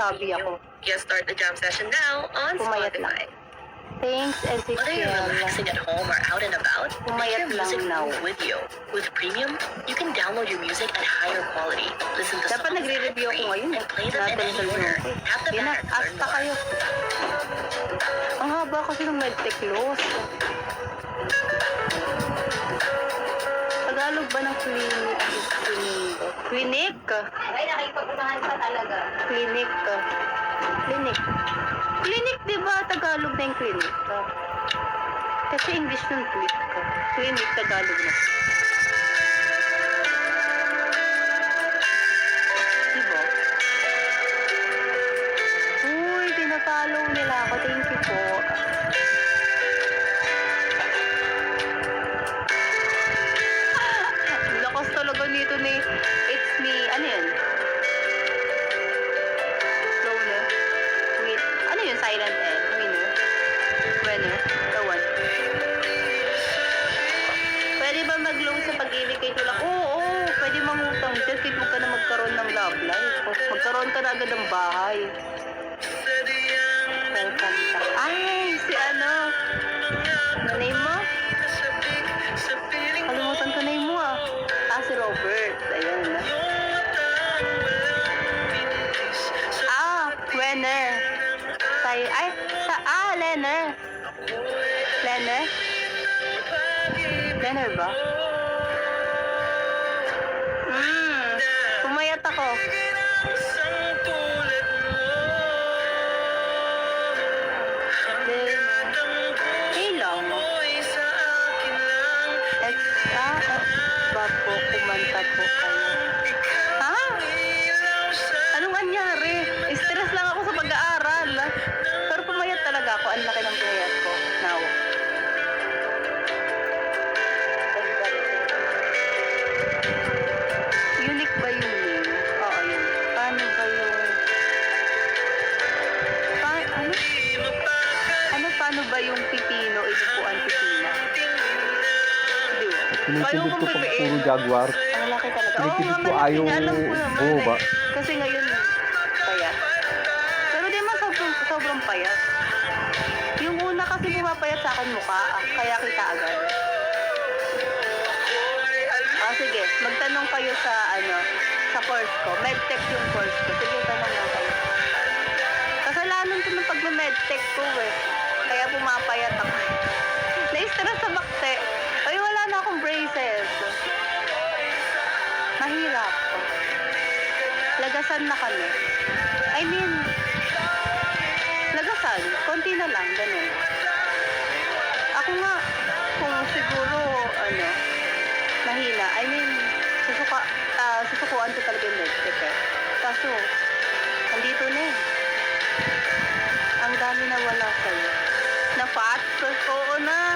Sabi ako. Just start the jam session now on Pumayat Spotify. lang. Thanks, Whether you're Ezekiel. relaxing at home or out and about, make Pumayat your music lang now. move with you. With Premium, you can download your music at higher quality. Listen to Dapat songs nagre-review ako free ngayon. and play them in any Natulog order. ako. Tap the Yan na, banner to learn asta more. kayo. Ang haba kasi ng medtech loss. Tagalog ba ng clinic? Clinic? Ay, nakikipag-unahan ka talaga. Clinic. Clinic. Clinic, di ba? Tagalog na yung clinic. Kasi English yung clinic. Clinic, Tagalog na. Diba? Uy, pinapollow nila ako. Thank you po. Lakas talaga nito ni It's Me. Ano yan? Loner. Wait. Ano yun? Silent L. Winner. Winner. The one. Pwede ba mag-loan sa pag-ibig kay Tulak? Oo. Pwede mangutang dyan. Kahit huwag ka na magkaroon ng love life. Magkaroon ka na agad ng bahay. Welcome ka. Ay, si ano? Name mo? Kalimutan ko name mo ah. Ah, si Robert. Ayan na. Ah, Wenner. Ay, Lenner. Lenner? Lenner ba? Pumayat ako. Hey lang. Ba po, kumanta po kayo. Ha? Anong anyari? Stress lang ako sa pag-aaral. Pero pumayat talaga ako. Ang laki ng pumayat ko. Now. Unique ba yung name? Oo, yun. Paano ba yung... Paano ba yung pipino? Inupuan pipina? Di ba? Pinipilit ko pag puro Jaguar. Ang laki talaga. Pinipilit ko malaki ayaw nga, alam ko naman bumaba. eh. Kasi ngayon, payat. Pero di man sobrang payat. Yung una kasi pumapayat sa akin mukha, kaya kita agad. Sige, magtanong kayo sa sa course ko. Medtech yung course ko. Sige, tanong lang kayo. Kasalanan ko ng pag-medtech ko eh. Kaya pumapayat ako. Na-stress sa bakte. Ay, wala na akong braces. Mahirap. Lagasan na kami. I mean, lagasan. Konti na lang, ganun. Ako nga, kung siguro, mahina. I mean, susukuan ko talaga yung medtech eh. Kaso, andito na eh. Ang dami na wala sa'yo. Na fats? Oo na.